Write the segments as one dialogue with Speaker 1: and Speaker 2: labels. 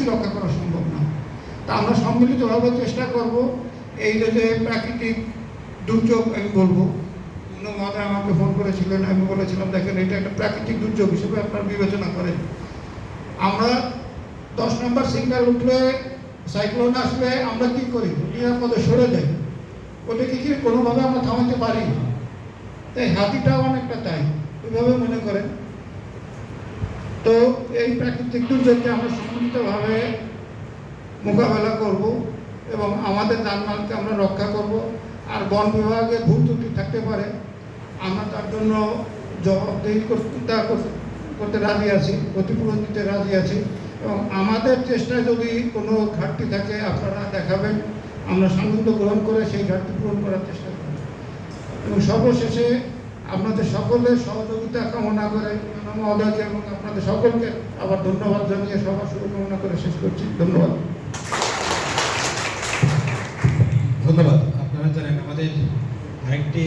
Speaker 1: কিছুই রক্ষা করা সম্ভব না। তা আমরা সম্মিলিতভাবে চেষ্টা করব এই যে প্রাকৃতিক দুর্যোগ আমি বলবো, মহোদয় আমাকে ফোন করেছিলেন, আমি বলেছিলাম দেখেন এটা একটা প্রাকৃতিক দুর্যোগ হিসেবে আপনারা বিবেচনা করেন। আমরা 10 নম্বর সিগন্যাল উঠলে সাইক্লোন আসলে আমরা কি করি, নিরাপদে সরে যাই, ওটাকে কি কোনোভাবে আমরা থামাতে পারি? তাই হাতিটাও অনেকটা তাই, ওইভাবে মনে করেন। তো এই প্রাকৃতিক দুর্যোগকে আমরা সম্মিলিতভাবে মোকাবেলা করব এবং আমাদের জানমালকে আমরা রক্ষা করব। আর বন বিভাগে ভুল ত্রুটি থাকতে পারে, আমরা তার জন্য জবাবদিহি করতে রাজি আছি, ক্ষতিপূরণ দিতে রাজি আছি। এবং আমাদের চেষ্টায় যদি কোনো ঘাটতি থাকে আপনারা দেখাবেন, আমরা সান্নিধ্য গ্রহণ করে সেই ঘাটতি পূরণ করার চেষ্টা করব। এবং সর্বশেষে আপনাদের সকলের সহযোগিতা কামনা করে মহোদয়কে এবং আপনাদের সকলকে আবার ধন্যবাদ জানিয়ে সবার শুভকামনা করে শেষ করছি। ধন্যবাদ।
Speaker 2: ধন্যবাদ। আপনারা জানেন আমাদের আরেকটি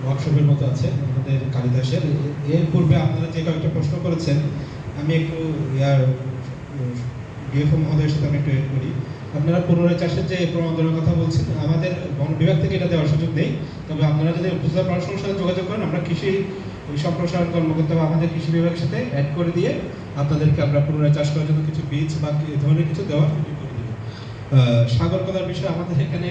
Speaker 2: ওয়ার্কশপের মতো আছে আমাদের কালিদাসের। এর পূর্বে আপনারা যে কয়েকটা প্রশ্ন করেছেন, আমি একটু ডিএফও মহোদয়ের সাথে আমি একটু এড করি। আপনারা পুনরায় চাষের যে প্রণোদনার কথা বলছেন, আমাদের বন বিভাগ থেকে এটা দেওয়ার সুযোগ নেই। তবে আপনারা যদি উপজেলা প্রশাসনের সাথে যোগাযোগ করেন, আমরা কৃষি সম্প্রসারণ কর্মকর্তা বা আমাদের কৃষি বিভাগের সাথে অ্যাড করে দিয়ে আপনাদেরকে আমরা পুনরায় চাষ করার জন্য কিছু বীজ বা এই ধরনের কিছু দেওয়ার সুযোগ করে দেবো। সাগর কলার বিষয়ে আমাদের এখানে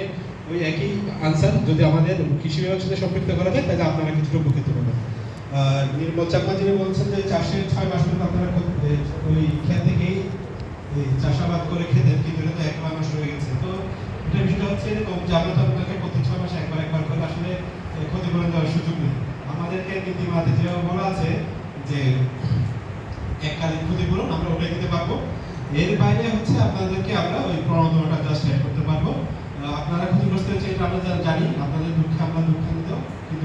Speaker 2: ওই একই আনসার, যদি আমাদের কৃষি বিভাগের সাথে সম্পৃক্ত করা যায় তাহলে আপনারা কিছুটা উপকৃত হবেন। নির্মল চাকমা যিনি বলছেন যে চাষের 6 মাস পর্যন্ত আপনারা ওই ক্ষেত থেকেই চাষাবাদ করে খেতেন, কিন্তু এটা তো 1 মাস হয়ে গেছে। তো এটা বিষয়টা হচ্ছে এরকম যে আমরা তো আপনাকে প্রতি 6 মাসে একবার করে আসলে ক্ষতিপূরণ দেওয়ার সুযোগ নেই। আমাদেরকে নীতিমালাতে যেভাবে বলা আছে যে এককালীন ক্ষতিপূরণ আমরা ওটাই দিতে পারবো। এর বাইরে হচ্ছে আপনাদেরকে আমরা ওই প্রণোদনাটা জাস্ট অ্যাড করতে পারবো। আপনারা ক্ষতিগ্রস্ত হয়েছে এটা আমরা জানি, আপনাদের দুঃখে আমরা দুঃখান্বিত, কিন্তু